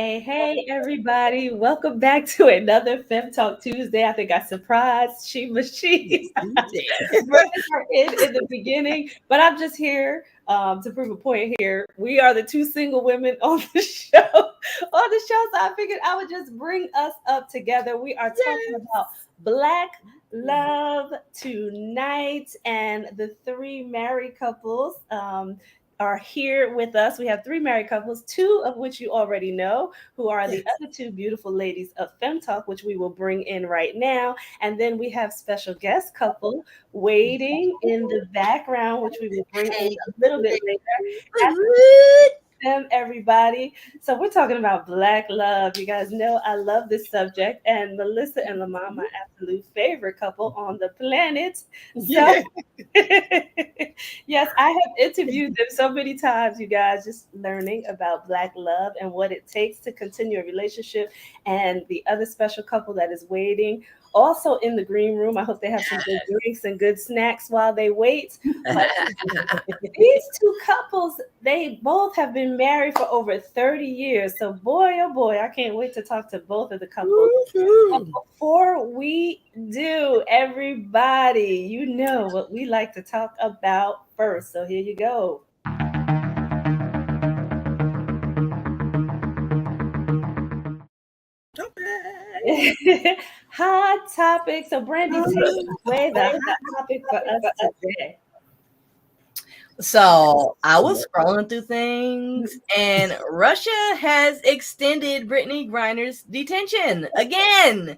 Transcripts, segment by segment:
Hey, everybody. Welcome back to another FEM Talk Tuesday. I think I surprised she Yes, you did. brought her in the beginning, but I'm just here to prove a point here. We are the two single women on the show. So I figured I would just bring us up together. We are talking about Black love tonight, and the three married couples are here with us. We have three married couples, two of which you already know, who are the Yes. other two beautiful ladies of Fem Talk, which we will bring in right now. And then we have special guest couple waiting in the background, which we will bring in a little bit later them, everybody. So we're talking about Black love. You guys know I love this subject, and Melissa and Lamont, my absolute favorite couple on the planet. So Yeah. yes, I have interviewed them so many times, you guys, just learning about Black love and what it takes to continue a relationship. And the other special couple that is waiting, also in the green room. I hope they have some good drinks and good snacks while they wait. But these two couples, they both have been married for over 30 years. So, boy, oh boy, I can't wait to talk to both of the couples. But Woo-hoo. before we do, everybody, you know what we like to talk about first. So, here you go. Okay. Hot topic. So, Brandy, take away the hot topic for us today. So I was scrolling through things, and Russia has extended Brittany Griner's detention again,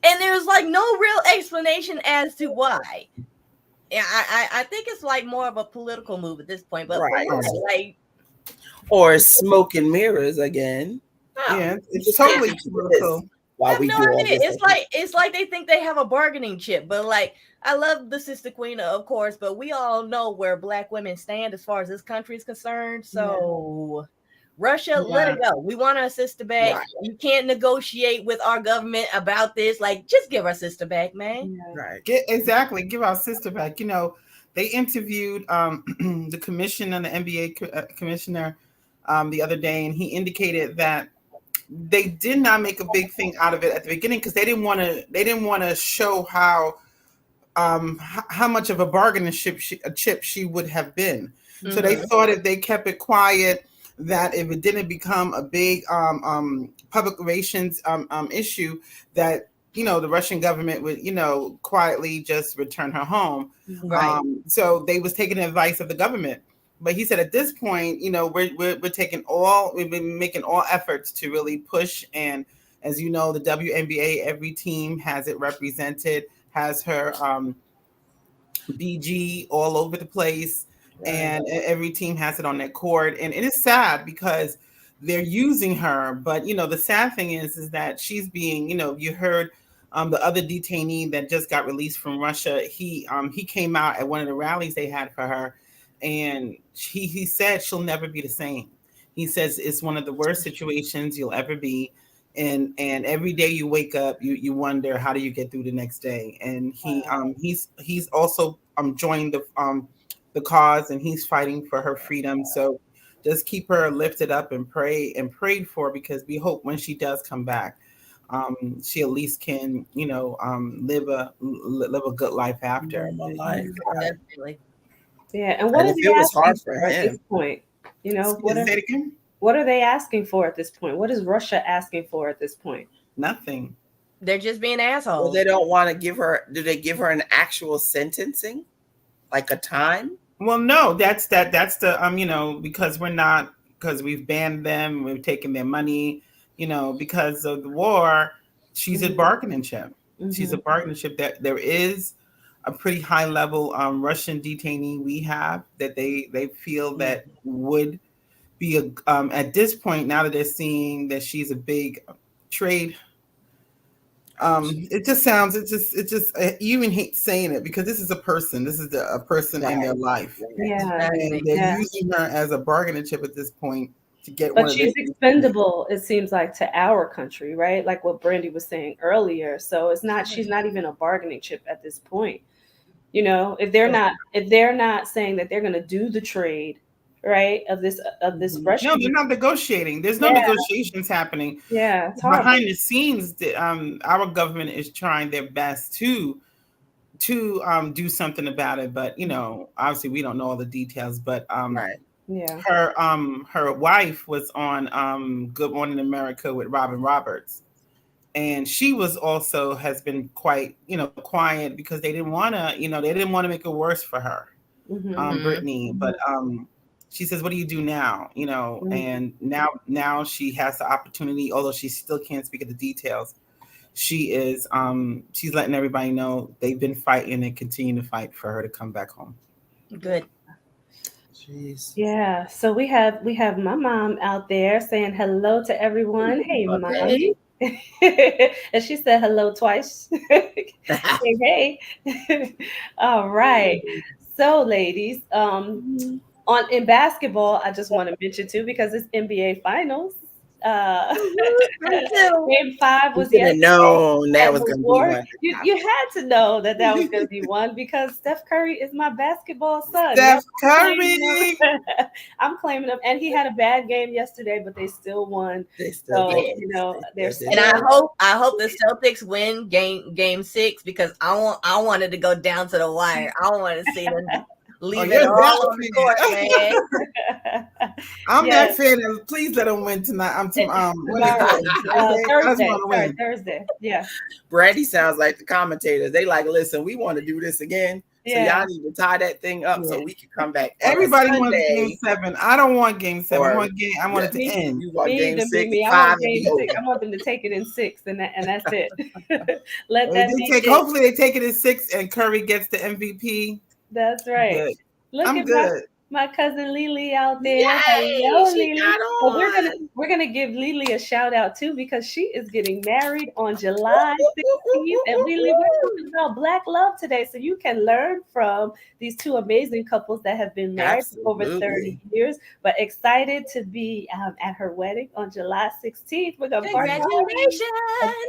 and there's like no real explanation as to why. Yeah, I think it's like more of a political move at this point, but Right. like Or smoke and mirrors again. oh, Yeah, it's Just totally listen to political. this I while have we no do all idea. this. It's like they think they have a bargaining chip, but like I love the sister queen, of course, but we all know where Black women stand as far as this country is concerned. So Russia, let Yeah. it go. We want our sister back. Right. You can't negotiate with our government about this. Like, just give our sister back, man. Yeah. Right. Give our sister back. They interviewed the commission and the NBA commissioner the other day, and he indicated that they did not make a big thing out of it at the beginning because they didn't want to. They didn't want to show how much of a bargaining chip she would have been. So they thought if they kept it quiet, that if it didn't become a big public relations issue, that the Russian government would quietly just return her home. Right. So they was taking advice of the government. But he said at this point, we're we've been making all efforts to really push. And as you know, the WNBA, every team has it represented, has her BG all over the place, and every team has it on their court. And it is sad because they're using her. But the sad thing is that she's being, you heard the other detainee that just got released from Russia. He came out at one of the rallies they had for her, and he said she'll never be the same. He says it's one of the worst situations you'll ever be. And every day you wake up, you wonder how do you get through the next day. And he's also joined the cause, and he's fighting for her freedom. So just keep her lifted up and prayed for, because we hope when she does come back, she at least can live a good life after. Normal life. Right. Definitely. Yeah. And what And are if they it was asking hard for for at this him, point? Say it again. What are they asking for at this point? What is Russia asking for at this point? Nothing. They're just being well, assholes. they don't want to give her. Do they give her an actual sentencing, like a time? Well, no, that's the because we've banned them, we've taken their money, because of the war. She's a bargaining chip. She's a bargaining chip. That there is a pretty high level Russian detainee we have that they feel that would be at this point, now that they're seeing that she's a big trade. It just sounds. You even hate saying it because this is a person. This is a person in their life, Yeah. and they're using her as a bargaining chip at this point to get one But of she's their. expendable, it seems like, to our country, right? Like what Brandy was saying earlier. So she's not even a bargaining chip at this point. If they're not saying that they're gonna do the trade, right, of this No, Russian. they're not negotiating. There's no Yeah, negotiations happening. yeah, it's horrible. Behind the scenes, our government is trying their best to do something about it, but obviously we don't know all the details. But Right. Yeah. her wife was on Good Morning America with Robin Roberts, and she was also has been quite quiet because they didn't want to make it worse for her, Mm-hmm. Brittany. But she says, what do you do now? And now she has the opportunity, although she still can't speak of the details. She's letting everybody know they've been fighting and continue to fight for her to come back home. Good. Jeez. Yeah. So we have my mom out there saying hello to everyone. Hey, Okay. mommy. And she said hello twice. Hey, hey. All right. So, ladies, on in basketball, I just want to mention too because it's NBA Finals. Uh, Me too. Game 5 You was should have yesterday, known that and was the going to be war. one. You had to know that that was going to be one because Steph Curry is my basketball son. You know, Steph I'm claiming Curry. him. I'm claiming him, and he had a bad game yesterday, but they still won. They still So did. they're They still And did. I hope the Celtics win game 6 because I wanted to go down to the wire. I want to see them leave it you're all that on the court, man. I'm Yes. that fan. And please let them win tonight. When is Tomorrow, it? Thursday? I just Thursday. want to Sorry, win. Thursday. Yeah, Brandy sounds like the commentators. They like, listen, we want to do this again. So yeah. y'all need to tie that thing up so we can come back. On Everybody a wants Sunday, Game 7. I don't want Game 7. Or- I want it to Me, end. You want me game either, 6, Mimi. I 5, want and be game 6. over. I want them to take it in 6, and that's it. Let that be it. Hopefully they take it in 6 and Curry gets the MVP. That's right. Good. Look I'm at good. my cousin Lily out there. Yay! Hello, She Lily. got So on. we're gonna give Lily a shout out too because she is getting married on July 16th. And Lily, we're talking about Black love today. So you can learn from these two amazing couples that have been married for over 30 Absolutely. years, but excited to be at her wedding on July 16th. We're gonna party and Congratulations.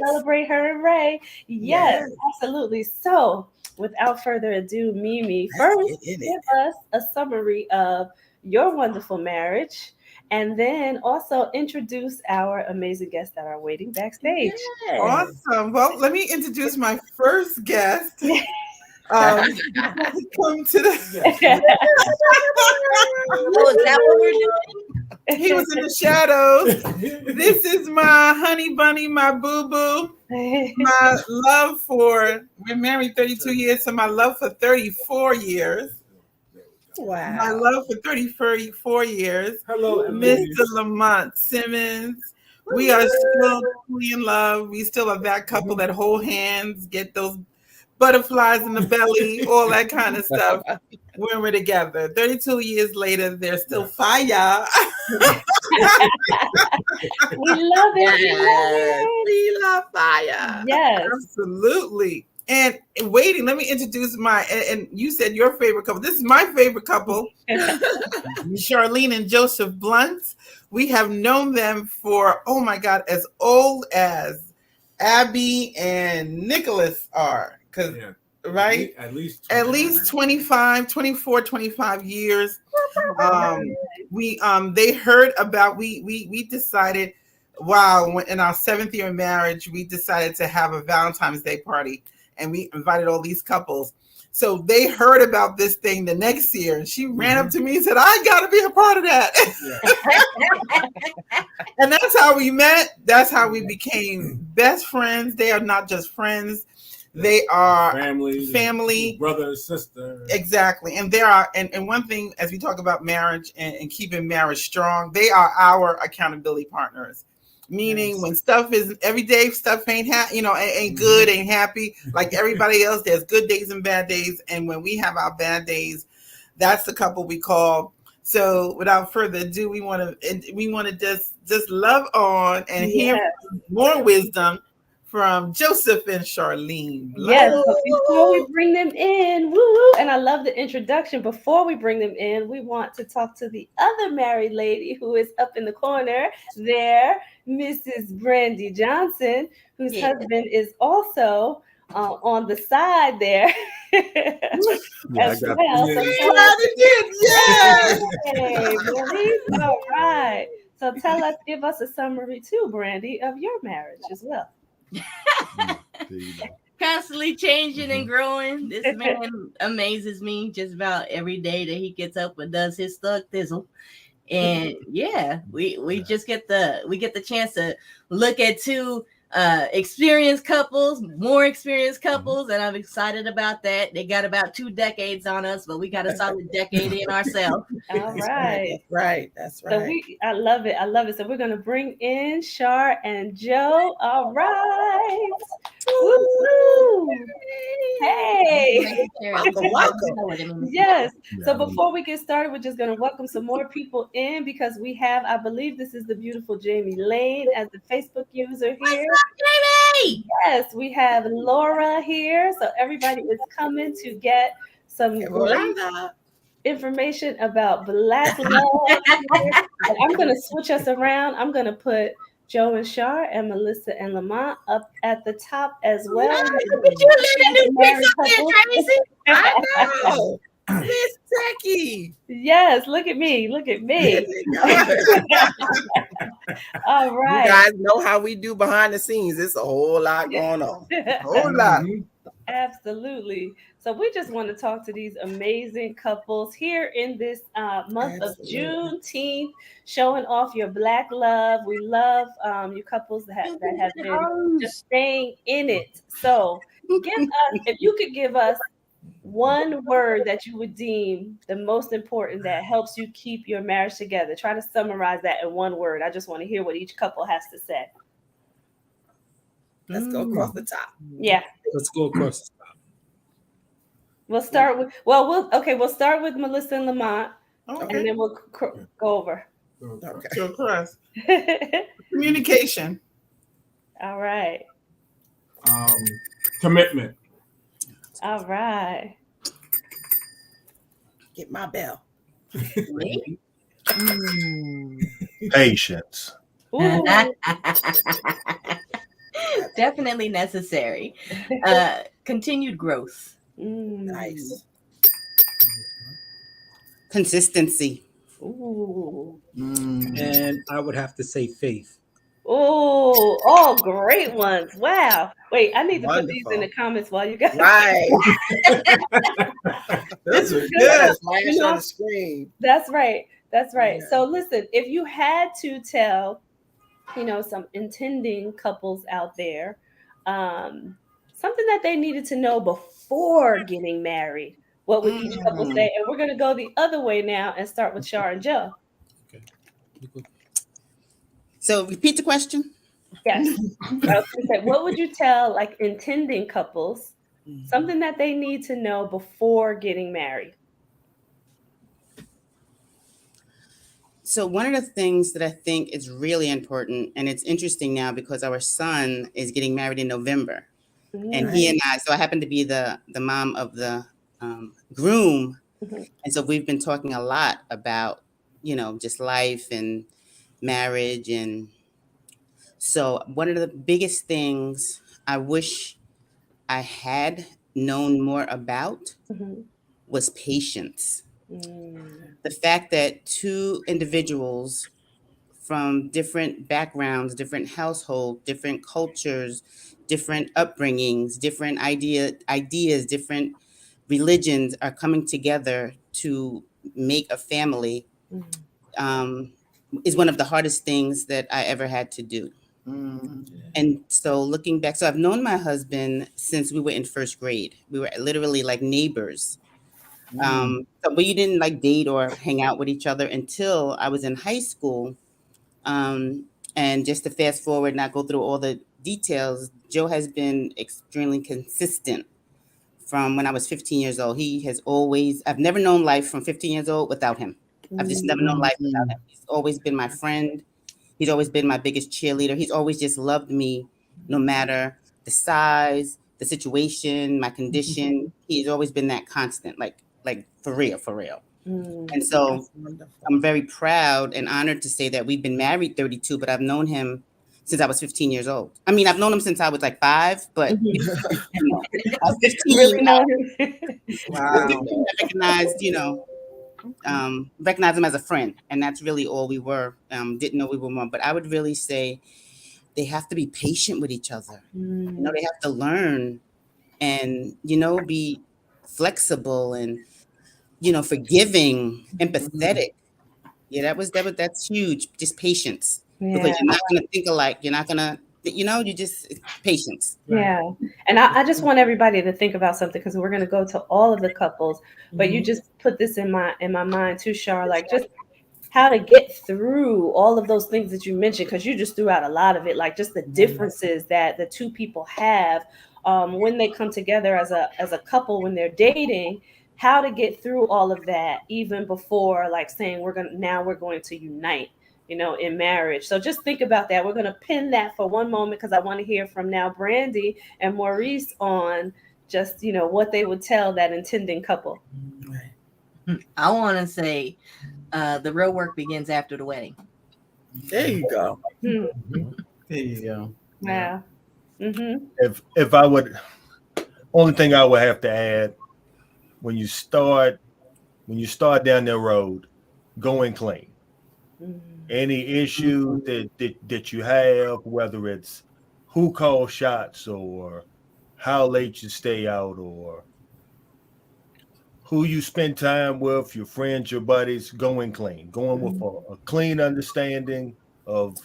celebrate her and Ray. Yes, Yes. absolutely. So without further ado, Mimi, Let's first get in it. give us a summary of your wonderful marriage and then also introduce our amazing guests that are waiting backstage. Yes. Awesome. Well, let me introduce my first guest. Come to the. Oh, is that what we're doing? He was in the shadows. This is my honey bunny, my boo boo. My love for, we're married 32 years, so my love for 34 years. Wow. My love for 34 years. Hello, Mr. Lamont Simmons. We are still truly in love. We still are that couple that hold hands, get those butterflies in the belly, all that kind of stuff when we're together. 32 years later, they're still fire. We love it. Yes. We love fire. Yes. Absolutely. And waiting, let me introduce and you said your favorite couple. This is my favorite couple, Charlene and Joseph Blunt. We have known them for, oh my God, as old as Abby and Nicholas are. Right? At least 25, 24, 25 years. They heard about, we decided, wow, in our 7th year of marriage, we decided to have a Valentine's Day party. And we invited all these couples. So they heard about this thing the next year, and she ran up to me and said, I got to be a part of that. Yeah. And that's how we met. That's how we became best friends. They are not just friends. They are family, brother and sister. Exactly. And there are, and one thing, as we talk about marriage and keeping marriage strong, they are our accountability partners. Meaning when stuff is everyday stuff ain't ain't good, ain't happy like everybody else. There's good days and bad days, and when we have our bad days, that's the couple we call. So without further ado, we want to just love on and hear more wisdom from Joseph and Charlene. Yes, but before we bring them in, woo, and I love the introduction. Before we bring them in, we want to talk to the other married lady who is up in the corner there, Mrs. Brandy Johnson, whose husband is also on the side there as I got well. So three. tell us, Yes. hey, Brandy. All right. So tell us, give us a summary too, Brandy, of your marriage as well. There you go. Constantly changing and growing. This man amazes me just about every day that he gets up and does his thug thizzle. And yeah, we just get the chance to look at two experienced couples, more experienced couples, and I'm excited about that. They got about 2 decades on us, but we got a solid decade in ourselves. All right. That's right. That's So right. I love it. I love it. So we're gonna bring in Shar and Joe. All right. Woo-hoo. Hey. Welcome, welcome. Yes. So Yeah. before we get started, we're just gonna welcome some more people in because we have, I believe this is the beautiful Jamie Lane as the Facebook user here. Jamie! Yes, we have Laura here. So everybody is coming to get some great information about Black love. And I'm going to switch us around. I'm going to put Joe and Shar and Melissa and Lamont up at the top as well. Look at you living this piece up here, Tracy. I know. Miss Techie. Yes, look at me. Look at me. All right. You guys know how we do behind the scenes. It's a whole lot going on. Whole lot. Absolutely. So we just want to talk to these amazing couples here in this month of Juneteenth, showing off your Black love. We love you couples that have been just staying in it. So give us, if you could give us one word that you would deem the most important that helps you keep your marriage together. Try to summarize that in one word. I just want to hear what each couple has to say. Let's go across the top. Yeah. Let's go across the top. We'll start with we'll start with Melissa and Lamont, Okay. and then we'll go over. Okay. So across. Communication. All right. Commitment. All right. Get my bell. Patience. Ooh. Definitely necessary. Continued growth. Nice. Consistency. Ooh. And I would have to say faith. Oh, all great ones. Wow. Wait, I need to put these in the Wonderful. comments while you guys. Right. This is Good. good. Flash You know, on the screen. That's right. That's right. Yeah. So listen, if you had to tell, some intending couples out there, something that they needed to know before getting married, what would each couple say? And we're gonna go the other way now and start with Shar and Joe. So repeat the question. Yes. I was gonna say, what would you tell like intending couples, something that they need to know before getting married? So one of the things that I think is really important, and it's interesting now because our son is getting married in November, and he and I. So I happen to be the mom of the groom, and so we've been talking a lot about just life and marriage, and so one of the biggest things I wish I had known more about was patience. The fact that two individuals from different backgrounds, different households, different cultures, different upbringings, different ideas, different religions are coming together to make a family is one of the hardest things that I ever had to do. And so looking back, so I've known my husband since we were in first grade. We were literally like neighbors. But we didn't like date or hang out with each other until I was in high school. And just to fast forward, not go through all the details, Joe has been extremely consistent from when I was 15 years old. I've never known life from 15 years old without him. I've just never known life without him. He's always been my friend. He's always been my biggest cheerleader. He's always just loved me no matter the size, the situation, my condition. He's always been that constant, like for real. And so I'm very proud and honored to say that we've been married 32, but I've known him since I was 15 years old. I mean, I've known him since I was like 5, but Mhm. I was 15. You really know him? Wow. I recognized, recognize him as a friend, and that's really all we were. Didn't know we were more, but I would really say they have to be patient with each other. They have to learn and, be flexible and, forgiving, empathetic. Yeah, that's huge. Just patience, because Yeah. you're not going to think alike. You're not going to, you just patience. Yeah. And I just want everybody to think about something, because we're going to go to all of the couples, but you just put this in my mind too, Shar, like just how to get through all of those things that you mentioned, because you just threw out a lot of it, like just the differences that the two people have when they come together as a couple, when they're dating, how to get through all of that even before like saying we're going to unite, in marriage. So just think about that. We're going to pin that for one moment, because I want to hear from now Brandy and Maurice on just what they would tell that intending couple. I want to say the real work begins after the wedding. There you go. Hmm. There you go. Wow. Mm-hmm. If I would, only thing I would have to add, when you start down that road, going clean. Any issue that you have, whether it's who calls shots or how late you stay out or who you spend time with, your friends, your buddies, going clean, going with a clean understanding of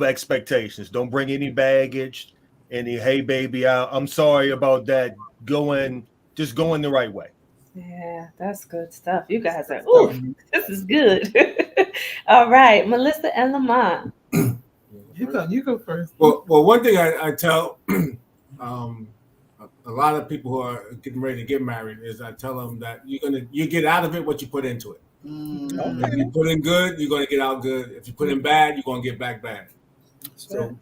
expectations. Don't bring any baggage, any hey baby, I'm sorry about that. Just going the right way. Yeah, that's good stuff. You guys are, ooh, this is good. All right, Melissa and Lamont. You go first. Well, one thing I tell a lot of people who are getting ready to get married is I tell them that you get out of it what you put into it. Okay. If you put in good, you're going to get out good. If you put in bad, you're going to get back bad. So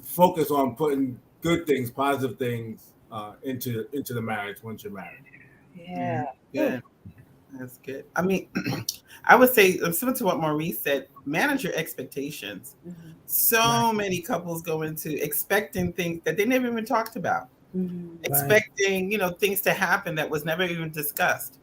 focus on putting good things, positive things into the marriage once you're married. Yeah. Good. That's good. I mean, I would say, similar to what Maurice said, manage your expectations. So many couples go into expecting things that they never even talked about. Expecting, things to happen that was never even discussed.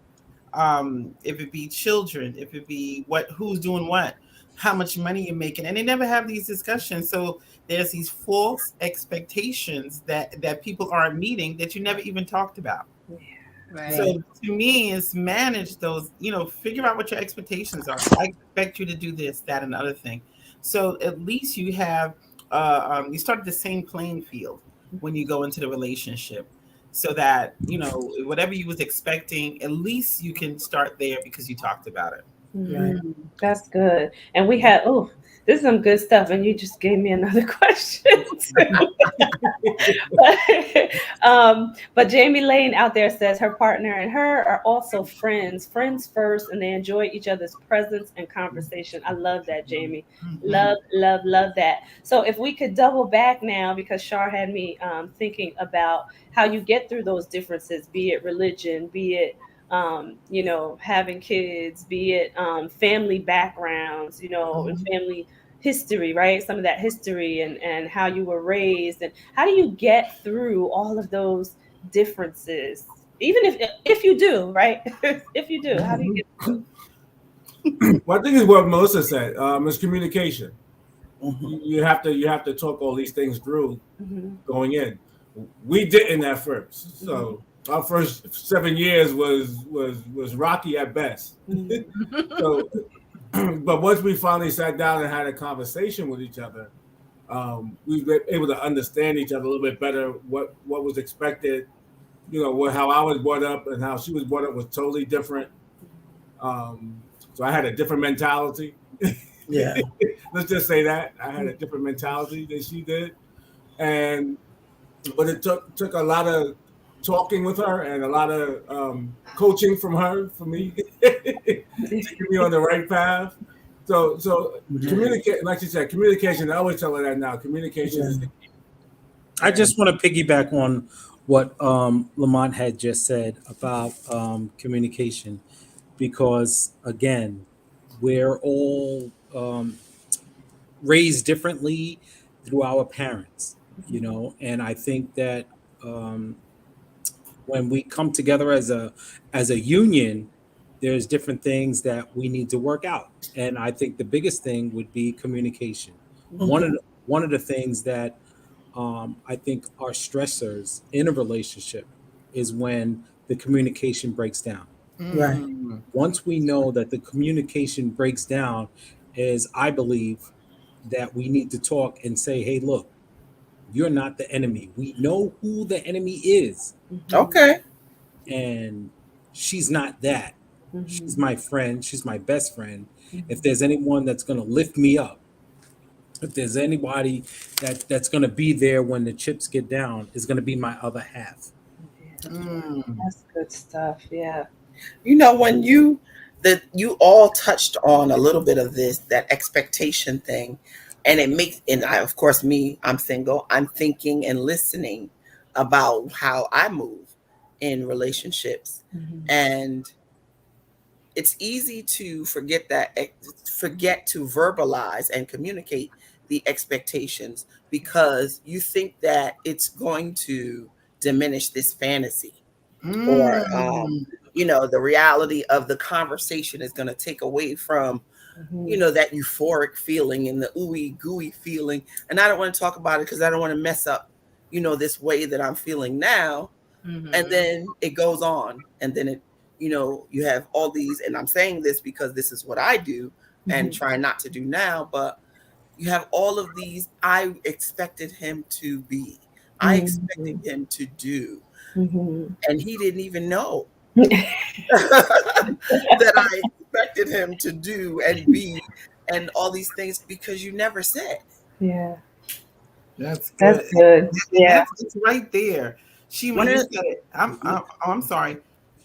If it be children, if it be who's doing what, how much money you're making, and they never have these discussions. So there's these false expectations that people aren't meeting that you never even talked about. Right. So to me, is manage those, figure out what your expectations are. I expect you to do this, that, and other thing. So at least you have, you start at the same playing field when you go into the relationship, so that, whatever you was expecting, at least you can start there because you talked about it. That's good. And we had, this is some good stuff, and you just gave me another question too. But Jamie Lane out there says her partner and her are also friends first, and they enjoy each other's presence and conversation. I love that, Jamie. Love that. So if we could double back now, because Shar had me thinking about how you get through those differences, be it religion, be it having kids, be it family backgrounds, and family history, right? Some of that history and how you were raised, and how do you get through all of those differences, even if you do, right? If you do, how do you get through? Well, I think it's what Melissa said. It's communication. You have to talk all these things through going in. We didn't at first, so our first 7 years was rocky at best. So, but once we finally sat down and had a conversation with each other, we were able to understand each other a little bit better. What was expected, how I was brought up and how she was brought up was totally different. So I had a different mentality. Yeah. Let's just say that I had a different mentality than she did, but it took a lot of talking with her and a lot of coaching from her for me to get me on the right path. So communicate, like you said, communication. I always tell her that now. Communication is the key. I just want to piggyback on what Lamont had just said about communication, because again, we're all raised differently, through our parents, you know. And I think that when we come together as a union, there's different things that we need to work out. And I think the biggest thing would be communication. One of the things that I think are stressors in a relationship is when the communication breaks down. Right. Once we know that the communication breaks down, is I believe that we need to talk and say, hey, look, you're not the enemy. We know who the enemy is, Okay. and she's not that. She's my friend. She's my best friend. Mm-hmm. If there's anyone that's going to lift me up, if there's anybody that's going to be there when the chips get down, is going to be my other half. That's good stuff. Yeah. You know, when you all touched on a little bit of this, that expectation thing, and it makes, and I, of course, I'm single, I'm thinking and listening about how I move in relationships. And it's easy to forget to verbalize and communicate the expectations, because you think that it's going to diminish this fantasy, or the reality of the conversation is going to take away from that euphoric feeling and the ooey gooey feeling. And I don't want to talk about it because I don't want to mess up this way that I'm feeling now. And then it goes on, and then it you have all these, and I'm saying this because this is what I do and try not to do now, but you have all of these, I expected him to be, I expected him to do, and he didn't even know that I expected him to do and be, and all these things, because you never said. Yeah. That's good. That's good. Yeah. It's right there. She when you said it. I'm sorry.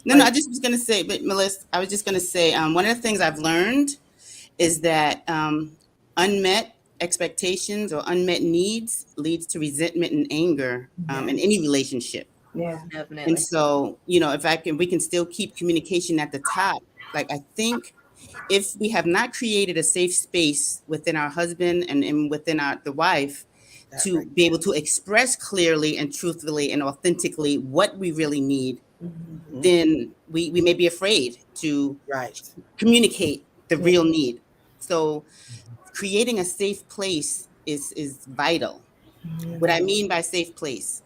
No, I just was going to say, but Melissa, I was just going to say, one of the things I've learned is that unmet expectations or unmet needs leads to resentment and anger in any relationship. Yeah, Definitely. And so, if we can still keep communication at the top. Like, I think if we have not created a safe space within our husband and within the wife to be able to express clearly and truthfully and authentically what we really need, then we may be afraid to communicate the real need. So creating a safe place is vital. What I mean by safe place,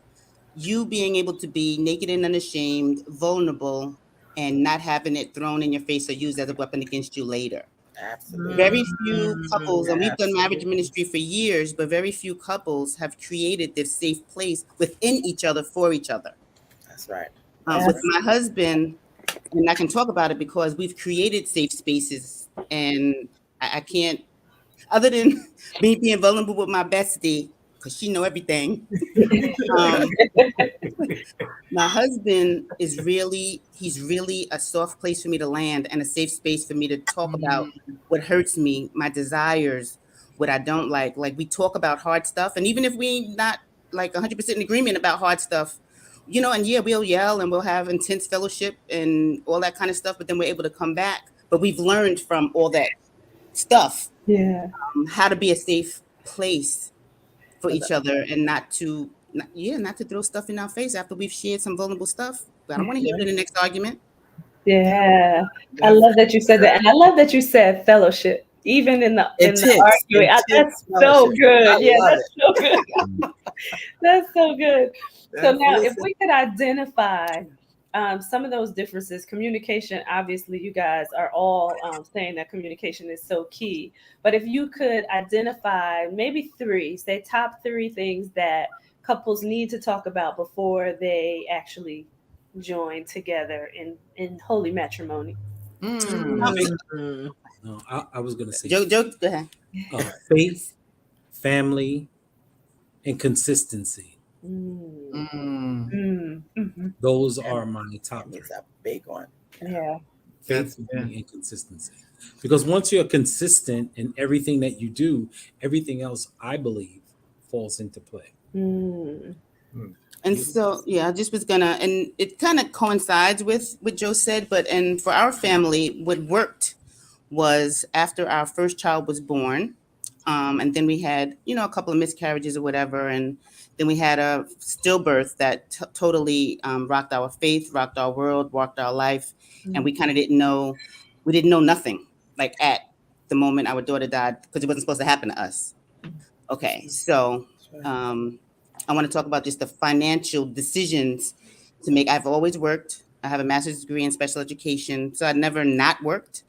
you being able to be naked and unashamed, vulnerable, and not having it thrown in your face or used as a weapon against you later. Absolutely. Very few couples, and we've done marriage ministry for years, but very few couples have created this safe place within each other for each other. That's right. With my husband, and I can talk about it because we've created safe spaces, and I can't, other than me being vulnerable with my bestie, because she know everything. My husband he's really a soft place for me to land and a safe space for me to talk about what hurts me, my desires, what I don't like. Like, we talk about hard stuff, and even if we not like 100% in agreement about hard stuff, and we'll yell and we'll have intense fellowship and all that kind of stuff, but then we're able to come back. But we've learned from all that stuff, how to be a safe place for each other, and not to throw stuff in our face after we've shared some vulnerable stuff. I don't want to hear it in the next argument. Yeah. I love that you said that. And I love that you said fellowship, even in the arguing. That's so good. Yeah, that's so good. That's so good. So now, if we could identify some of those differences, communication, obviously you guys are all saying that communication is so key. But if you could identify maybe top three things that couples need to talk about before they actually join together in holy matrimony. No, I was going to say Joe, go ahead. Faith, family, and consistency. Those are my top three. It's a big one. Yeah. Faith, family, and consistency. Because once you're consistent in everything that you do, everything else, I believe, falls into play. And so, I just was gonna, and it kind of coincides with what Joe said, for our family, what worked was after our first child was born, And then we had, a couple of miscarriages or whatever. And then we had a stillbirth that totally rocked our faith, rocked our world, rocked our life. And we kind of we didn't know nothing, like at the moment our daughter died, because it wasn't supposed to happen to us. Okay, so I want to talk about just the financial decisions to make. I've always worked. I have a master's degree in special education, so I never not worked.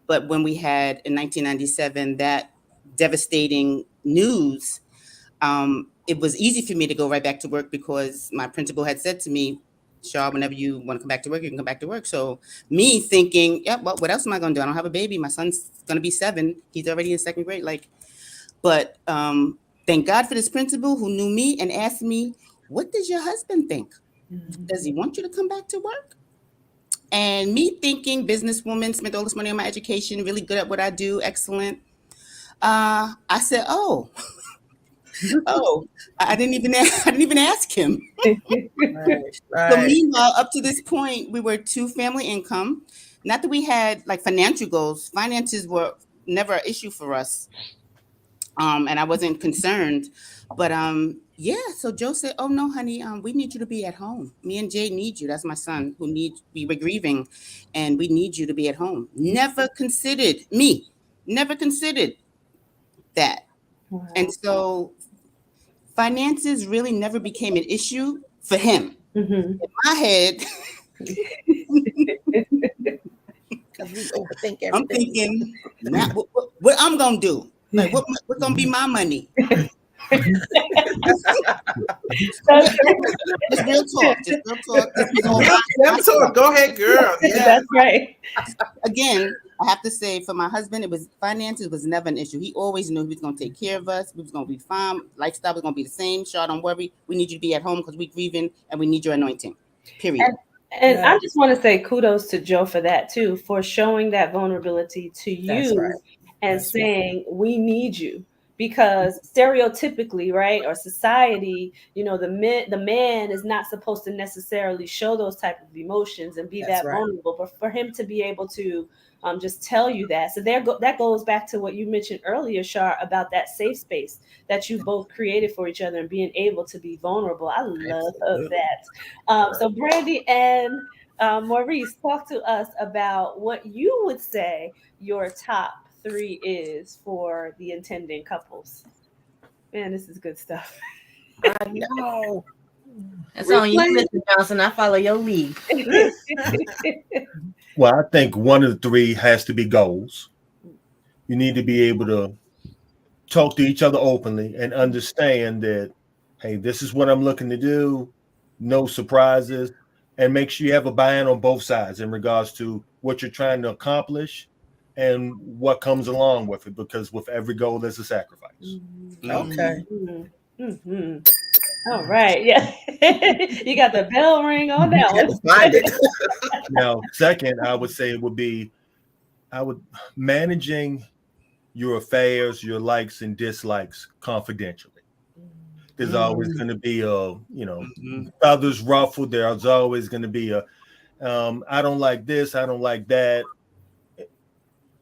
But when we had in 1997 that devastating news, it was easy for me to go right back to work because my principal had said to me, Shaw, whenever you want to come back to work, you can come back to work. So me thinking, yeah, well, what else am I going to do? I don't have a baby. My son's going to be 7. He's already in 2nd grade. But thank God for this principal who knew me and asked me, what does your husband think? Does he want you to come back to work? And me thinking, businesswoman, spent all this money on my education, really good at what I do, excellent. I said, oh, I didn't even ask him. So meanwhile, up to this point, we were 2 family income. Not that we had like financial goals. Finances were never an issue for us. And I wasn't concerned. But so Joe said, oh no, honey, we need you to be at home. Me and Jay need you. That's my son we were grieving, and we need you to be at home. Never considered that. Wow. And so finances really never became an issue for him. In my head, because we overthink everything. I'm thinking, what I'm gonna do? Like, what's gonna be my money? Just real talk. Go ahead, girl. Yeah. That's right. Again, I have to say, for my husband, finances was never an issue. He always knew he was going to take care of us. We was going to be fine. Lifestyle was going to be the same. Shaw, don't worry. We need you to be at home because we're grieving and we need your anointing. Period. And I just want to say kudos to Joe for that too, for showing that vulnerability to you and saying, we need you. Because stereotypically, right, or society, the man is not supposed to necessarily show those type of emotions and be that vulnerable. But for him to be able to just tell you that, so that goes back to what you mentioned earlier, Shar, about that safe space that you both created for each other and being able to be vulnerable. I love that. So Brandy and Maurice, talk to us about what you would say your top 3 is for the intending couples. Man, this is good stuff. I know. That's on you, Mr. Johnson. I follow your lead. Well, I think one of the 3 has to be goals. You need to be able to talk to each other openly and understand that, hey, this is what I'm looking to do. No surprises. And make sure you have a buy-in on both sides in regards to what you're trying to accomplish and what comes along with it, because with every goal there's a sacrifice. Okay. All right. Yeah. You got the bell ring on that one. Find it. Now, second, I would say it would be managing your affairs, your likes and dislikes confidentially. There's always going to be others ruffled. There's always going to be I don't like this, I don't like that.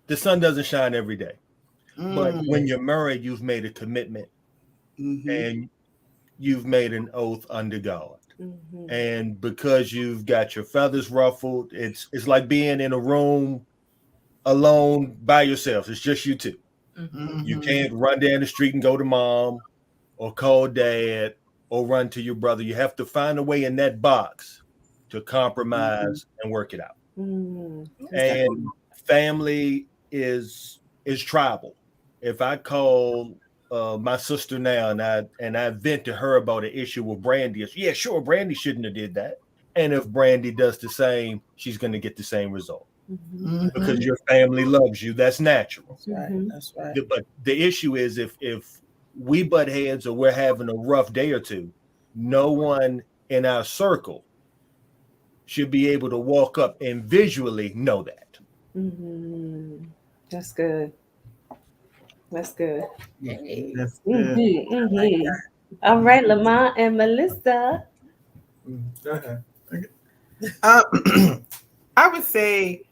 The sun doesn't shine every day. But when you're married, you've made a commitment and you've made an oath under God. And because you've got your feathers ruffled, it's like being in a room alone by yourself. It's just you two. You can't run down the street and go to mom or call dad or run to your brother. You have to find a way in that box to compromise and work it out. And family is tribal. If I call my sister now and I vent to her about an issue with Brandy, yeah, sure, Brandy shouldn't have did that. And if Brandy does the same, she's going to get the same result because your family loves you. That's natural. That's right. But the issue is if we butt heads or we're having a rough day or two, no one in our circle should be able to walk up and visually know that. That's good. That's good. That's good. All right, Lamont and Melissa. Go ahead. I would say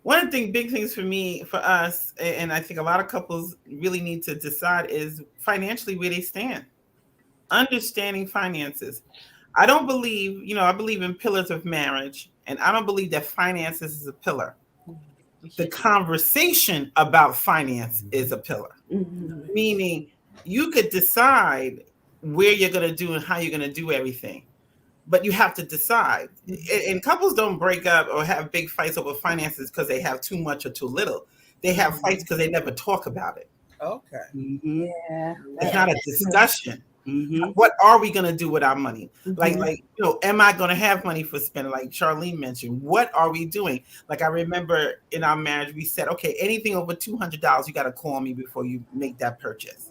one of the big things for us, and I think a lot of couples really need to decide is financially where they stand. Understanding finances. I don't believe, I believe in pillars of marriage, and I don't believe that finances is a pillar. The conversation about finance is a pillar, meaning you could decide where you're going to do and how you're going to do everything, but you have to decide. And couples don't break up or have big fights over finances because they have too much or too little. They have fights because they never talk about it. Okay. Yeah. It's not a discussion. Mm-hmm. What are we going to do with our money? Mhm. Like, am I going to have money for spending? Like Charlene mentioned, what are we doing? Like, I remember in our marriage, we said, okay, anything over $200, you got to call me before you make that purchase.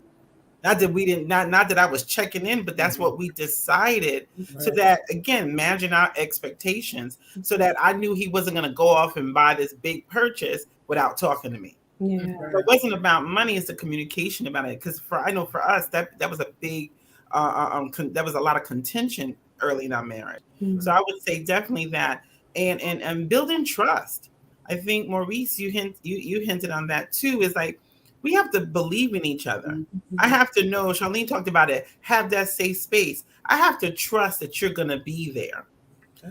Not that we didn't, not that I was checking in, but that's what we decided. So that, again, managing our expectations, so that I knew he wasn't going to go off and buy this big purchase without talking to me. Yeah. So it wasn't about money; it's the communication about it. Because I know for us that was a big, that was a lot of contention early in our marriage. So I would say definitely that, and building trust. I think Maurice, you hinted on that too. Is like we have to believe in each other. I have to know. Charlene talked about it. Have that safe space. I have to trust that you're going to be there.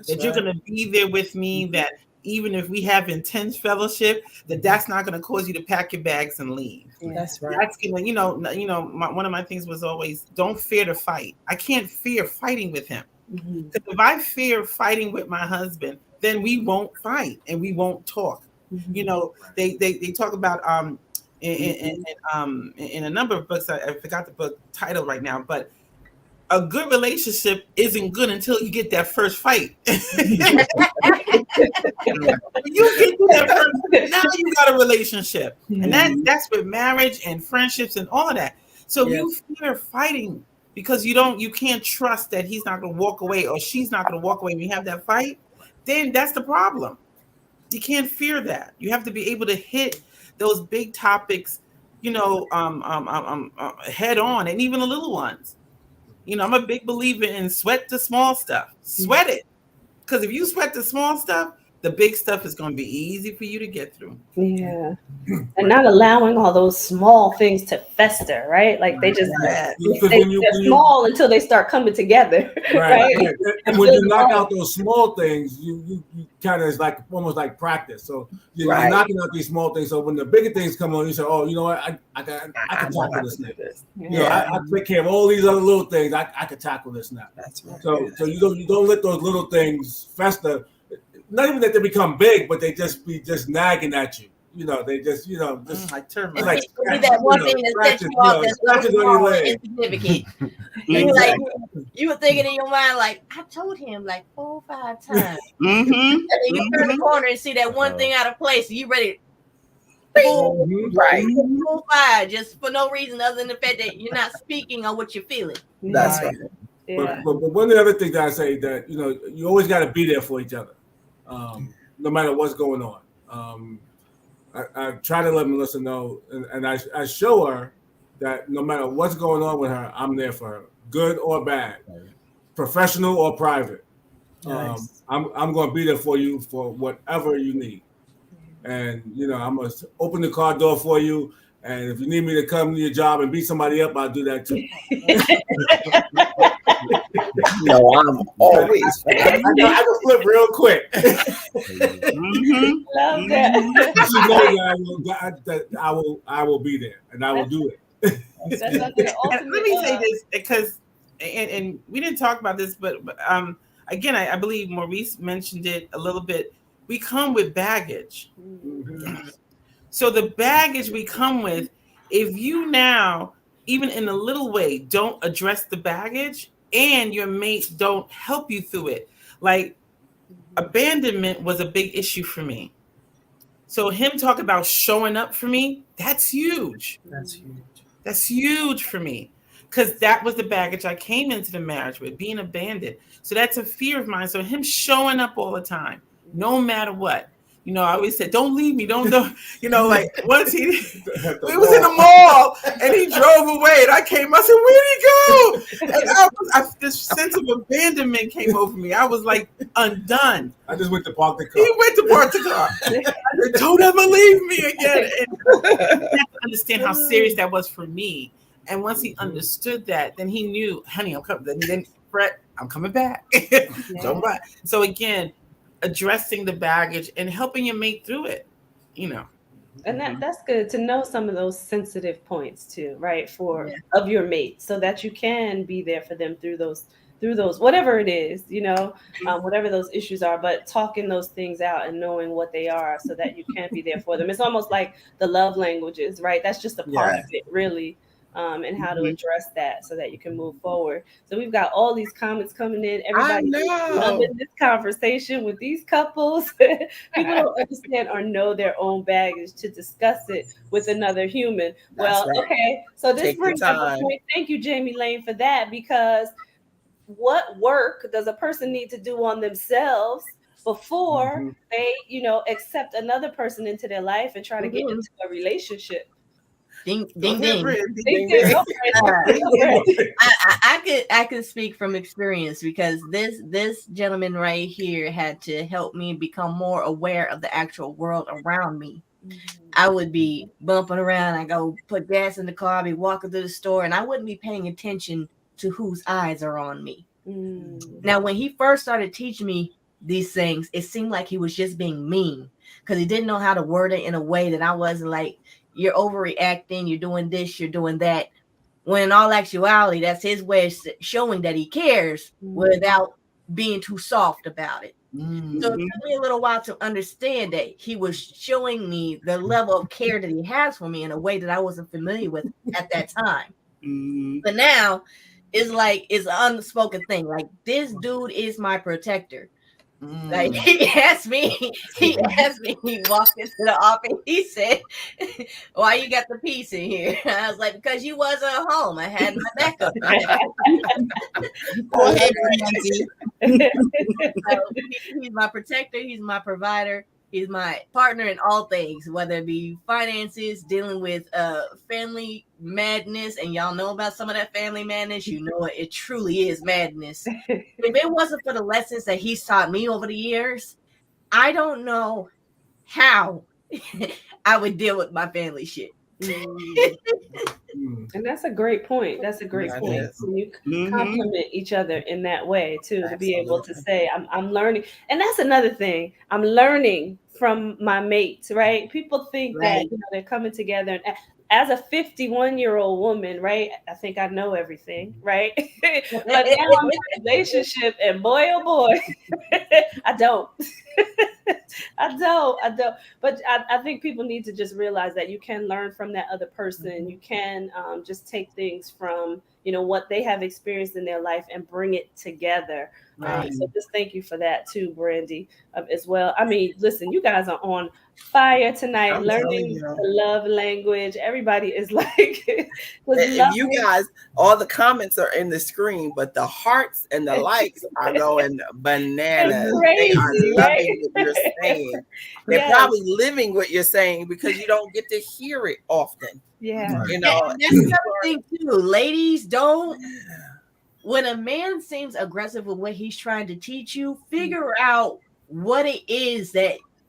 You're going to be there with me. That even if we have intense fellowship, that's not going to cause you to pack your bags and leave. That's right. That's going to, one of my things was always don't fear to fight. I can't fear fighting with him. Because if I fear fighting with my husband, then we won't fight and we won't talk. They talk about in a number of books. I forgot the book title right now, but a good relationship isn't good until you get that first fight. You get to that first, now you got a relationship. And that's with marriage and friendships and all of that. So you fear fighting because you can't trust that he's not going to walk away or she's not going to walk away when you have that fight, then that's the problem. You can't fear that. You have to be able to hit those big topics, head on, and even the little ones. I'm a big believer in sweat the small stuff. Sweat it. Because if you sweat the small stuff, the big stuff is going to be easy for you to get through. Yeah. And not allowing all those small things to fester, right? Like they just they're small until they start coming together. Right. And when you knock out those small things, you kind of is like almost like practice. So you're knocking out these small things. So when the bigger things come on, you say, "Oh, you know what? I can tackle this now. I take care of all these other little things. I can tackle this now." That's right. So you don't let those little things fester. Not even that they become big, but they just be nagging at you. They just like termites. Like that one thing that sets you off that's insignificant. Like you were thinking in your mind, like I told him like 4 or 5 times. And then you turn the corner and see that one thing out of place, and you ready. Right. 4 5, just for no reason other than the fact that you're not speaking on what you're feeling. That's right. Yeah. But one of the other things that I say that you always got to be there for each other. No matter what's going on. I try to let Melissa know, and I show her that no matter what's going on with her, I'm there for her, good or bad, professional or private. Nice. I'm going to be there for you for whatever you need. And, I'm going to open the car door for you. And if you need me to come to your job and beat somebody up, I'll do that too. No, I'm always. I can flip real quick. Love that. She knows that I will be there and I will do it. That's like the ultimate, let me say this because, and we didn't talk about this, but again, I believe Maurice mentioned it a little bit. We come with baggage. So the baggage we come with, if you now, even in a little way, don't address the baggage and your mate don't help you through it. Like abandonment was a big issue for me. So him talking about showing up for me, that's huge. That's huge. That's huge for me because that was the baggage I came into the marriage with, being abandoned. So that's a fear of mine. So him showing up all the time, no matter what. You know, I always said, "Don't leave me, don't." You know, like once we was in the mall and he drove away, and I came. I said, "Where'd he go?" And this sense of abandonment came over me. I was like undone. I just went to park the car. He went to park the car. I said, "Don't ever leave me again." And you have to understand how serious that was for me. And once he understood that, then he knew, honey, I'm coming. Then Brett, I'm coming back. Don't worry. So again, addressing the baggage and helping your mate through it, you know. And that's good to know some of those sensitive points too, right? Of your mate, so that you can be there for them through those whatever it is, you know, whatever those issues are, but talking those things out and knowing what they are so that you can be there for them. It's almost like the love languages, right? That's just a part of it, really. And how to address that so that you can move forward. So we've got all these comments coming in. Everybody loving this conversation with these couples. People don't understand or know their own baggage to discuss it with another human. Okay. So this brings up a point. Thank you, Jamie Lane, for that, because what work does a person need to do on themselves before they, you know, accept another person into their life and try to get into a relationship? Ding ding ding. I could speak from experience, because this gentleman right here had to help me become more aware of the actual world around me. I would be bumping around. I go put gas in the car. I'd be walking through the store, and I wouldn't be paying attention to whose eyes are on me. Now, when he first started teaching me these things, it seemed like he was just being mean, because he didn't know how to word it in a way that I wasn't like, you're overreacting, you're doing this, you're doing that. When in all actuality, that's his way of showing that he cares without being too soft about it. So it took me a little while to understand that he was showing me the level of care that he has for me in a way that I wasn't familiar with at that time. But now it's like, it's an unspoken thing. Like, this dude is my protector. Like, he asked me, he walked into the office, he said, "Why you got the piece in here?" I was like, "Because you wasn't home. I had my backup." Go ahead, He's my protector, he's my provider, he's my partner in all things, whether it be finances, dealing with family madness, and y'all know about some of that family madness. You know it truly is madness. If it wasn't for the lessons that he's taught me over the years, I don't know how I would deal with my family shit. And that's a great point. That's a great point. When you compliment each other in that way too, to be able to say, I'm learning. And that's another thing. I'm learning from my mates, right? People think that, you know, they're coming together, and as a 51-year-old woman, right? I think I know everything, right? But now I'm in a relationship, and boy, oh boy, I don't. I don't. But I think people need to just realize that you can learn from that other person. You can just take things from, you know, what they have experienced in their life and bring it together. So just thank you for that too, Brandy, as well. I mean, listen, you guys are on fire tonight, learning the love language. Everybody is like, if you guys, all the comments are in the screen, but the hearts and the likes are going bananas. Crazy, they are loving what you're saying. They're probably living what you're saying, because you don't get to hear it often. Yeah. You know, and that's the other thing too. Ladies, don't. When a man seems aggressive with what he's trying to teach you, figure out what it is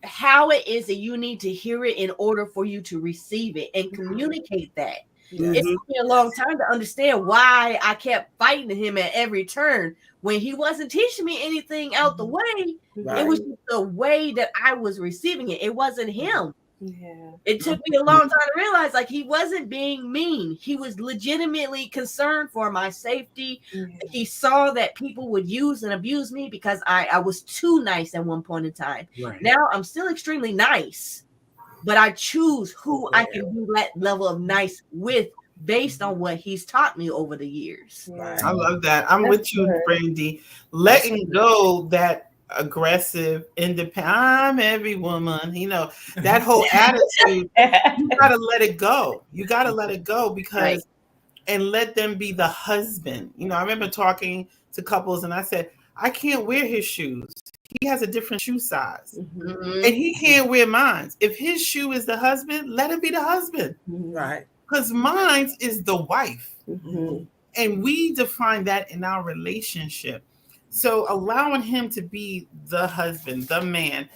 how it is that you need to hear it in order for you to receive it, and communicate that. It took me a long time to understand why I kept fighting him at every turn when he wasn't teaching me anything out the way. It was just the way that I was receiving it. It wasn't him. It took me a long time to realize, like, he wasn't being mean. He was legitimately concerned for my safety. He saw that people would use and abuse me because I was too nice at one point in time. Now I'm still extremely nice, but I choose who I can do that level of nice with based on what he's taught me over the years. I love that. I'm with you, Brandy. Letting go that aggressive, independent, I'm every woman, you know, that whole attitude, you gotta let it go. You gotta let it go, because and let them be the husband. You know, I remember talking to couples and I said, I can't wear his shoes. he has a different shoe size. Mhm. And he can't wear mine. If his shoe is the husband, let him be the husband. Right. Because mine is the wife. Mhm. And we define that in our relationship. So allowing him to be the husband, the man,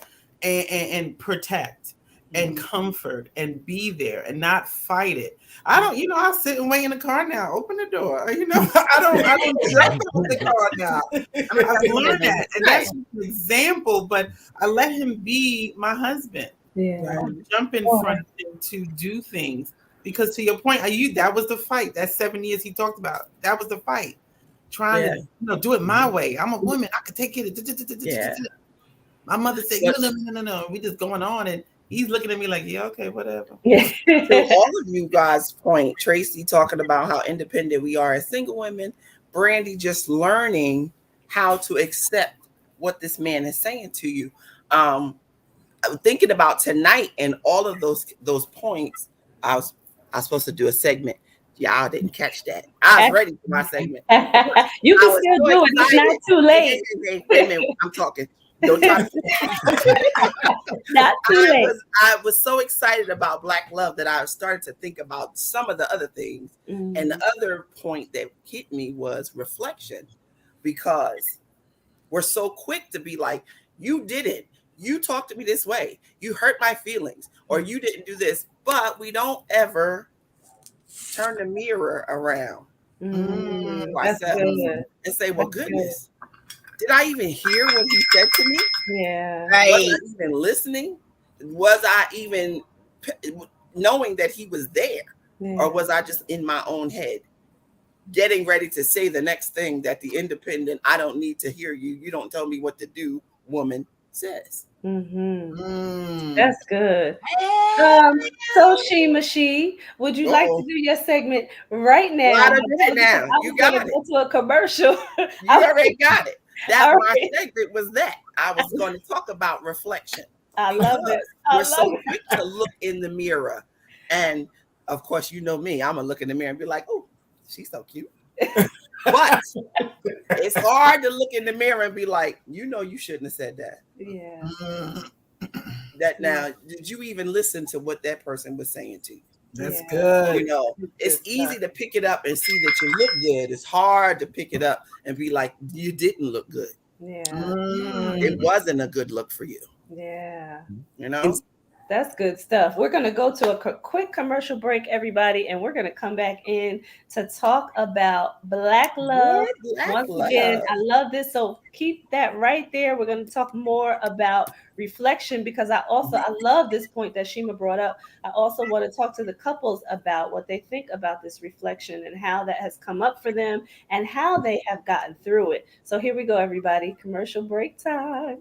and protect and comfort and be there and not fight it. I don't, I'll sit and wait in the car now. Open the door. I don't jump out the car now. I've learned that. And that's an example, but I let him be my husband. Yeah. I don't jump in front of him to do things. Because to your point, that was the fight. That 7 years he talked about. That was the fight. Trying to do it my way. I'm a woman. I could take it. Yeah. My mother said, no. We just going on. And he's looking at me like, yeah, okay, whatever. To all of you guys' point, Tracy talking about how independent we are as single women, Brandy just learning how to accept what this man is saying to you. I'm thinking about tonight and all of those points. I was supposed to do a segment. Y'all didn't catch that. I was ready for my segment. You can still do it. It's not too late. Wait a minute. I'm talking. Don't try to. Not too late. I was so excited about Black love that I started to think about some of the other things. And the other point that hit me was reflection, because we're so quick to be like, you didn't. You talked to me this way. You hurt my feelings, or you didn't do this. But we don't ever turn the mirror around ourselves and say, well, goodness, did I even hear what he said to me? Yeah. Right. Was I even listening? Was I even knowing that he was there? Yeah. Or was I just in my own head, getting ready to say the next thing that the independent, I don't need to hear you, you don't tell me what to do woman says? That's good. So She, would you like to do your segment right now? You got it. Go to a commercial. You already got it. That my segment was that. I was going to talk about reflection. I love it. We're so quick to look in the mirror. And of course, you know me, I'm going to look in the mirror and be like, oh, she's so cute. But it's hard to look in the mirror and be like, you shouldn't have said that. Yeah. That now, did you even listen to what that person was saying to you? That's good. It's easy to pick it up and see that you look good. It's hard to pick it up and be like, you didn't look good. Yeah. It wasn't a good look for you. Yeah. That's good stuff. We're going to go to a quick commercial break, everybody, and we're going to come back in to talk about Black love. Once again, I love this. So keep that right there. We're going to talk more about reflection, because I love this point that Shima brought up. I also want to talk to the couples about what they think about this reflection and how that has come up for them and how they have gotten through it. So here we go, everybody. Commercial break time.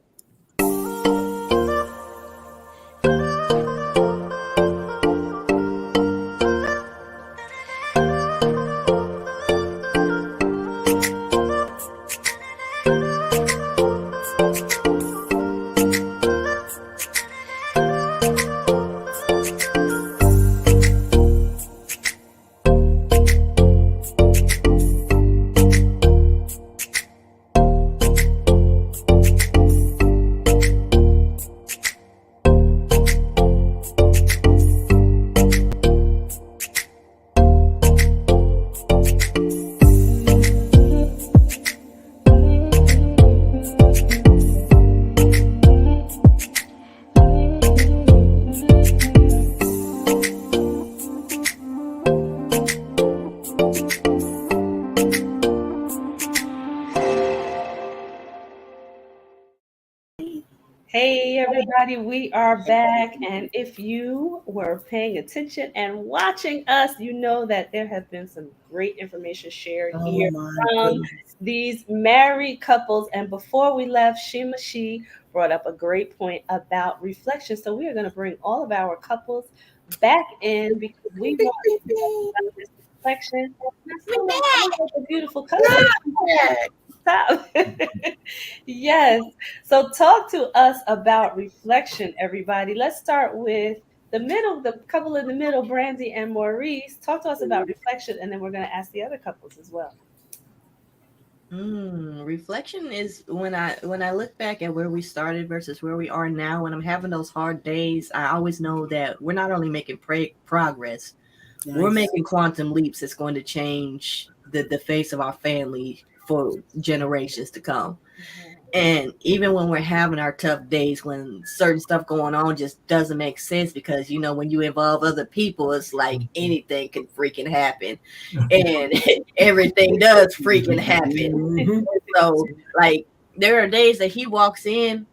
Hey everybody, we are back, and if you were paying attention and watching us, you know that there have been some great information shared here from these married couples. And before we left, Shima She brought up a great point about reflection. So we are going to bring all of our couples back in, because we want to talk about this reflection. A beautiful couple. Yes. So talk to us about reflection, everybody. Let's start with the couple in the middle, Brandy and Maurice. Talk to us about reflection, and then we're going to ask the other couples as well. Reflection is when I look back at where we started versus where we are now. When I'm having those hard days, I always know that we're not only making progress, we're Nice. making quantum leaps. It's going to change the face of our family for generations to come. And even when we're having our tough days, when certain stuff going on just doesn't make sense, because when you involve other people, it's like anything can freaking happen, and everything does freaking happen. Mhm. So, like, there are days that he walks in,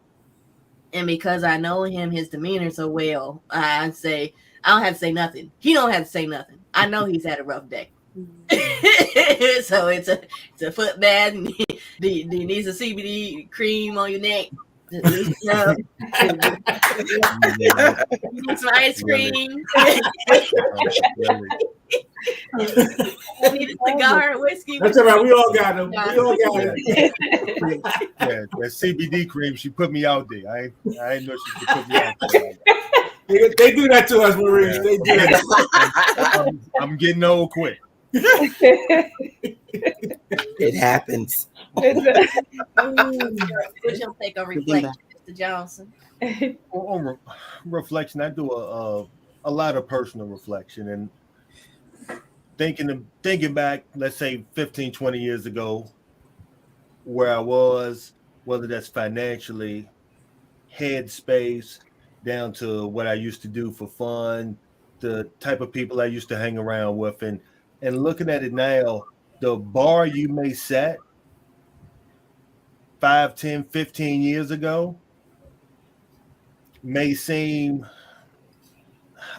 and because I know him, his demeanor so well, I don't have to say nothing. He don't have to say nothing. I know he's had a rough day. So it's a foot bath, and do you need some CBD cream on your neck to loosen up? You need some ice Really, cream. really. You need a cigar and whiskey. That's all right. We all got them. We all got Yeah, them. yeah, that CBD cream, she put me out there. I didn't know she could put me out there. They do that to us, Maurice. Yeah, They do that. I'm getting old quick. It happens. What's your take on reflection, Mr. Johnson? On reflection, I do a lot of personal reflection and thinking back, let's say 15, 20 years ago, where I was, whether that's financially, headspace, down to what I used to do for fun, the type of people I used to hang around with, and looking at it now, the bar you may set 5, 10, 15 years ago may seem,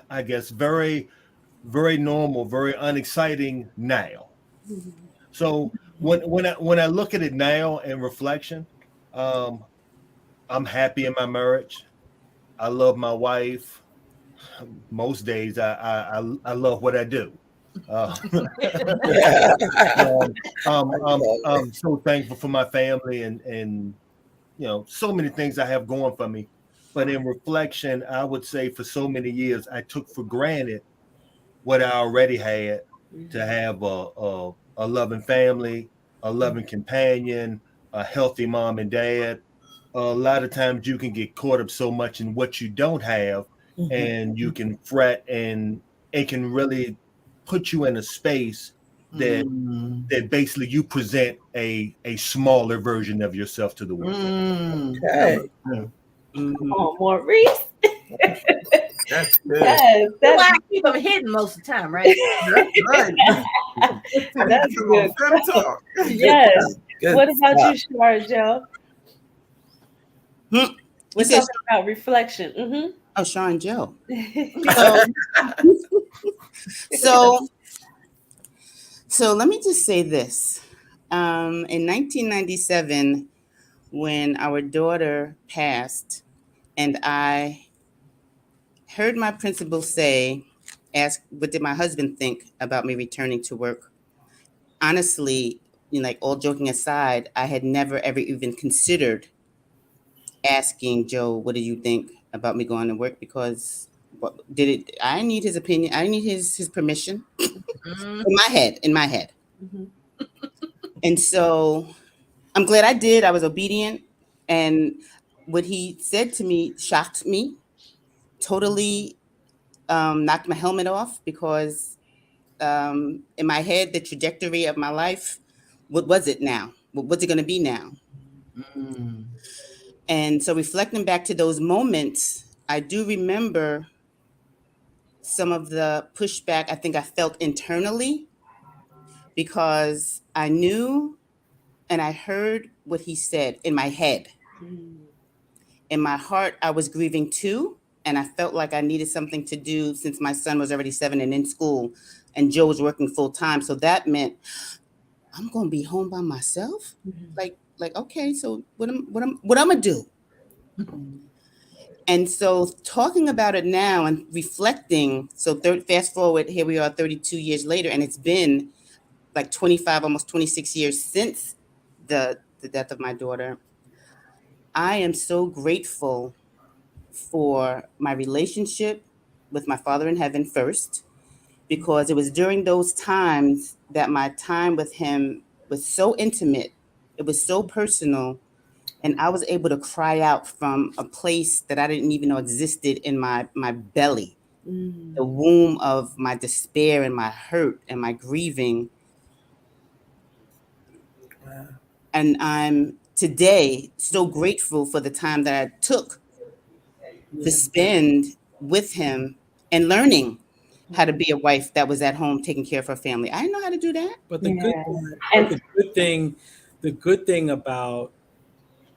I guess, very, very normal, very unexciting now. So when I look at it now in reflection, um, I'm happy in my marriage. I love my wife. Most days, I love what I do. Uh, I'm so thankful for my family and so many things I have going for me. But in reflection, I would say for so many years I took for granted what I already had, to have a loving family, a loving companion, a healthy mom and dad. A lot of times you can get caught up so much in what you don't have, and you can fret, and it can really put you in a space that basically you present a smaller version of yourself to the world. Okay. Come on, Maurice. That's good. Yes, Why that's I keep them hidden most of the time, right? That's right. that's Come on, good. Fem talk. Yes. Good What about stuff. you, Shar Joe? You We're said, talking about reflection. oh, Sean Joe. Mm-hmm. So, so let me just say this. In 1997, when our daughter passed, and I heard my principal ask, what did my husband think about me returning to work? Honestly, like, all joking aside, I had never ever even considered asking Joe, what do you think about me going to work? Because what did it? I need his opinion. I need his permission. Mm. In my head. And so I'm glad I did. I was obedient. And what he said to me shocked me, totally knocked my helmet off, because in my head, the trajectory of my life, what was it now? What was it going to be now? And so reflecting back to those moments, I do remember some of the pushback I think I felt internally, because I knew and I heard what he said in my head. In my heart, I was grieving too. And I felt like I needed something to do, since my son was already 7 and in school, and Joe was working full time. So that meant I'm going to be home by myself. Like, okay, so what I'm gonna do? And so talking about it now and reflecting, so fast forward, here we are 32 years later, and it's been like 25, almost 26 years since the death of my daughter. I am so grateful for my relationship with my Father in heaven first, because it was during those times that my time with him was so intimate It was so personal. And I was able to cry out from a place that I didn't even know existed in my belly, the womb of my despair and my hurt and my grieving. And I'm today so grateful for the time that I took to spend with him and learning how to be a wife that was at home taking care of her family. I didn't know how to do that. But the good Yes. thing, And the good thing about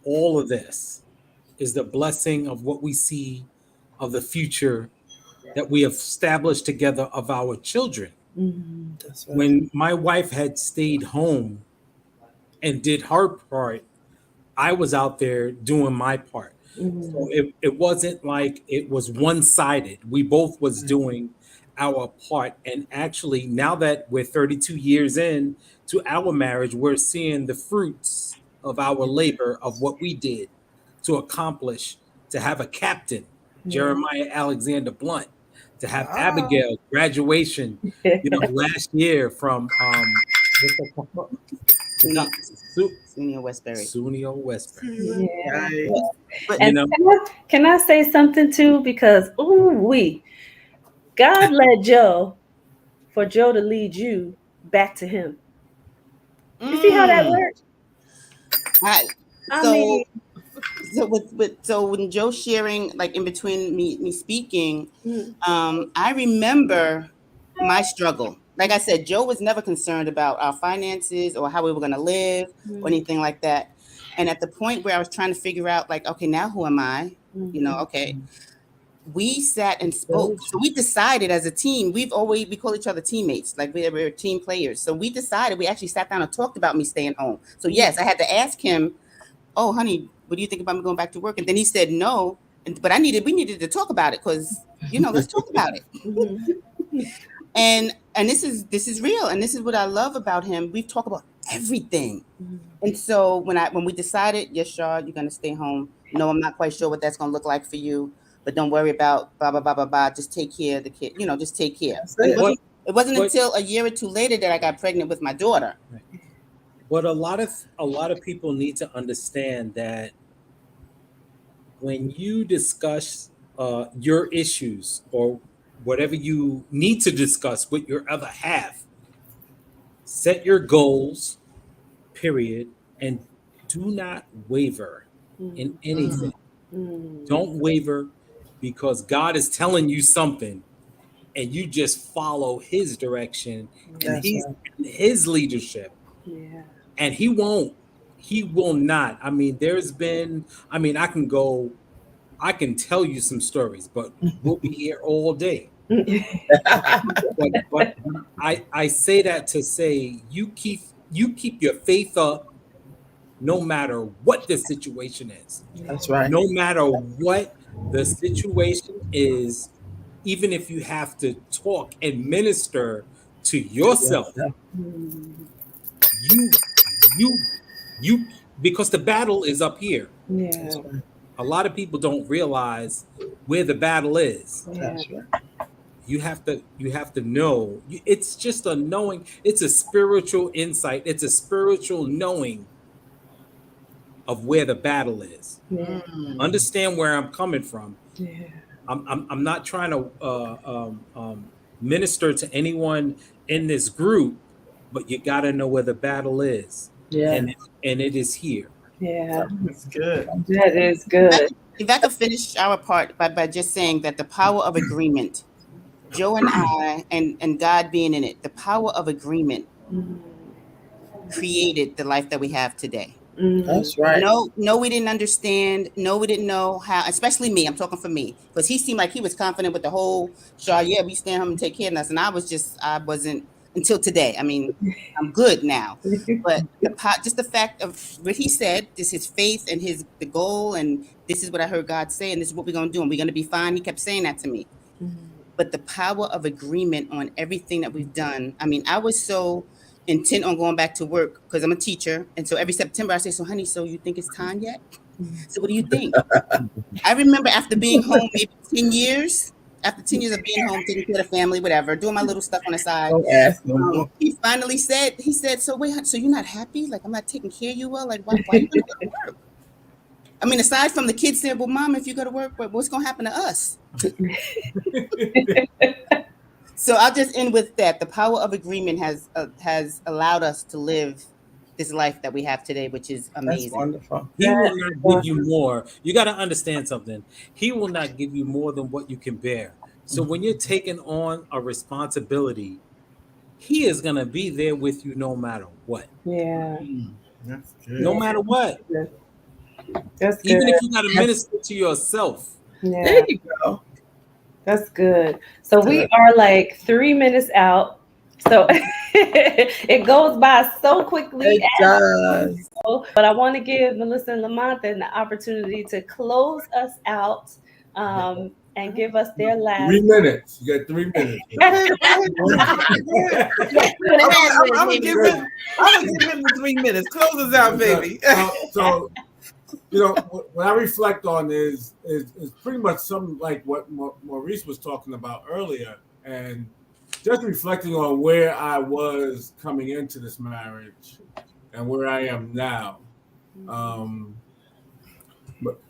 all of this is the blessing of what we see of the future that we have established together of our children. That's right. When my wife had stayed home and did her part, I was out there doing my part. So it wasn't like it was one sided. We both was doing our part. And actually, now that we're 32 years in to our marriage, we're seeing the fruits of our labor of what we did to accomplish, to have a captain, Jeremiah Alexander Blunt, to have Abigail graduation, last year from what's that called? SUNY Westbury. SUNY Westbury. Yeah. Right. But And can I say something too? Because God led Joe for Joe to lead you back to him. You see how that works? I, I so mean, so when Joe's sharing, like in between me speaking, mm, I remember my struggle. Like I said, Joe was never concerned about our finances or how we were going to live or anything like that. And at the point where I was trying to figure out, like, okay, now who am I? Okay, we sat and spoke. So we decided as a team, we call each other teammates, like we're team players. So we decided, we actually sat down and talked about me staying home. So yes, I had to ask him, oh, honey, what do you think about me going back to work? And then he said no. But we needed to talk about it because, let's talk about it. And this is real. And this is what I love about him. We've talked about everything. And so when we decided, yes, Shaw, you're going to stay home. No, I'm not quite sure what that's going to look like for you, but don't worry about blah, blah, blah, blah, blah. Just take care of the kid, just take care. And it wasn't until a year or two later that I got pregnant with my daughter. But a lot of people need to understand that when you discuss your issues or whatever you need to discuss with your other half, set your goals, period, and do not waver in anything. Don't waver because God is telling you something and you just follow his direction and his leadership. yeah. And he will not. I mean, I can tell you some stories, but we'll be here all day. but I say that to say you keep your faith up no matter what the situation is. That's right. No matter what the situation is, even if you have to talk and minister to yourself, you because the battle is up here. Yeah. A lot of people don't realize where the battle is. That's right. You have to know. It's just a knowing. It's a spiritual insight. It's a spiritual knowing of where the battle is. Yeah. Understand where I'm coming from. Yeah. I'm not trying to minister to anyone in this group, but you got to know where the battle is. Yeah. And it is here. Yeah. That's good. That is good. If I could finish our part by just saying that the power of agreement, Joe and I, and God being in it, the power of agreement created the life that we have today. That's right. No, we didn't understand. No, we didn't know how, especially me. I'm talking for me. Because he seemed like he was confident with the whole, Shaw, yeah, we stand home and take care of us. And I wasn't until today. I mean, I'm good now. But just the fact of what he said, this is his faith and the goal, and this is what I heard God say, and this is what we're going to do, and we're going to be fine. He kept saying that to me. But the power of agreement on everything that we've done. I mean, I was so intent on going back to work because I'm a teacher. And so every September I say, so honey, so you think it's time yet? So what do you think? I remember after being home maybe 10 years, after 10 years of being home, taking care of the family, whatever, doing my little stuff on the side. Don't ask no more. He finally said, so wait, so you're not happy? Like, I'm not taking care of you well? Like, why are you going to go to work? I mean, aside from the kids saying, well, Mom, if you go to work, what's going to happen to us? So I'll just end with that. The power of agreement has allowed us to live this life that we have today, which is amazing. That's wonderful. He will not give you more. You got to understand something. He will not give you more than what you can bear. So when you're taking on a responsibility, he is going to be there with you no matter what. Yeah. That's good. No matter what. That's good. Even if you got to minister to yourself. Yeah. There you go. That's good. So we are like 3 minutes out. So it goes by so quickly. It does. But I want to give Melissa and Lamont the opportunity to close us out and give us their last. 3 minutes. You got 3 minutes. I'm gonna give him the 3 minutes. Close us out, baby. So you know, what I reflect on is pretty much something like what Maurice was talking about earlier, and just reflecting on where I was coming into this marriage and where I am now.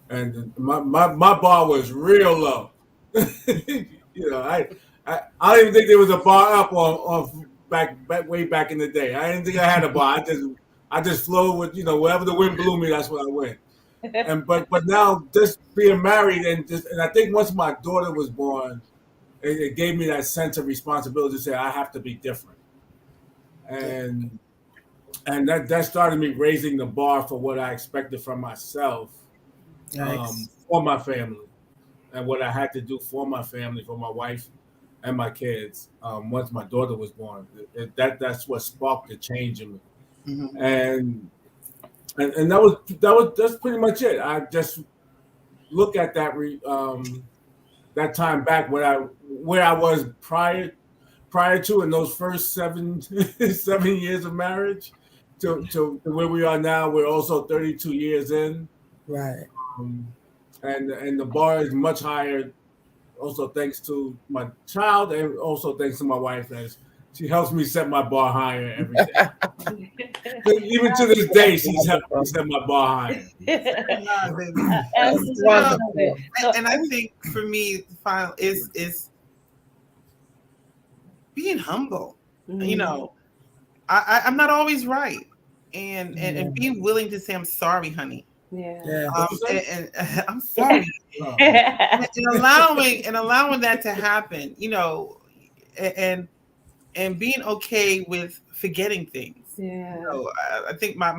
And my bar was real low. You know, I don't even think there was a bar up on way back in the day. I didn't think I had a bar. I just flowed with, you know, wherever the wind blew me, that's where I went. And but now just being married and I think once my daughter was born, it gave me that sense of responsibility to say I have to be different. And that started me raising the bar for what I expected from myself, for my family, and what I had to do for my family, for my wife and my kids. Once my daughter was born, that's what sparked the change in me. Mm-hmm. And that's pretty much it. I just look at that that time back where I was prior to in those first 7 years of marriage to where we are now. We're also 32 years in, Right. And the bar is much higher. Also thanks to my child and also thanks to my wife, as she helps me set my bar higher every day. Even to this day, she's helped me set my bar higher. And I think for me, the final is being humble. Mm-hmm. You know, I'm not always right, and being willing to say I'm sorry, honey. Yeah. And I'm sorry. and allowing that to happen, you know, and being okay with forgetting things. Yeah. You know, I think my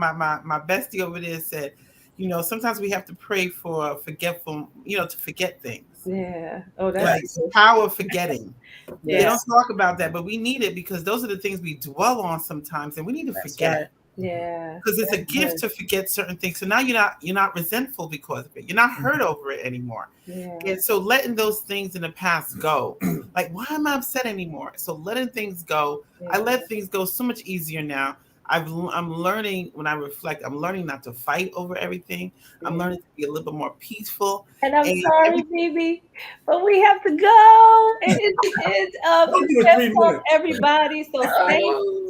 bestie over there said, you know, sometimes we have to pray for forgetful, you know, to forget things. Yeah. Oh, that's like the power of forgetting. Yes. They don't talk about that, but we need it because those are the things we dwell on sometimes, and we need to forget. Right. Yeah, because it's a gift to forget certain things. So now you're not resentful because of it. You're not hurt over it anymore. Yeah. And so letting those things in the past go, like why am I upset anymore? So letting things go. Yeah. I let things go so much easier now. I'm learning when I reflect. I'm learning not to fight over everything. Yeah. I'm learning to be a little bit more peaceful. And I'm sorry, baby, but we have to go. And it's the end of everybody. So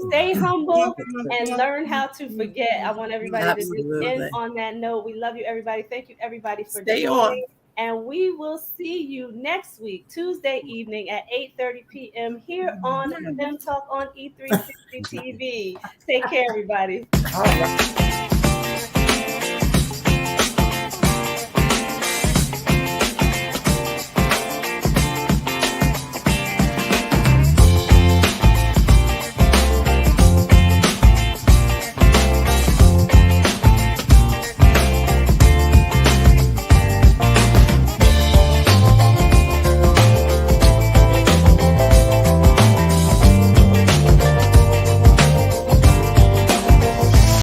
stay humble and learn how to forget. I want everybody to just end on that note. We love you, everybody. Thank you, everybody, for joining. And we will see you next week, Tuesday evening at 8:30 p.m. here on FEM Talk on E360 TV. Take care, everybody. All right.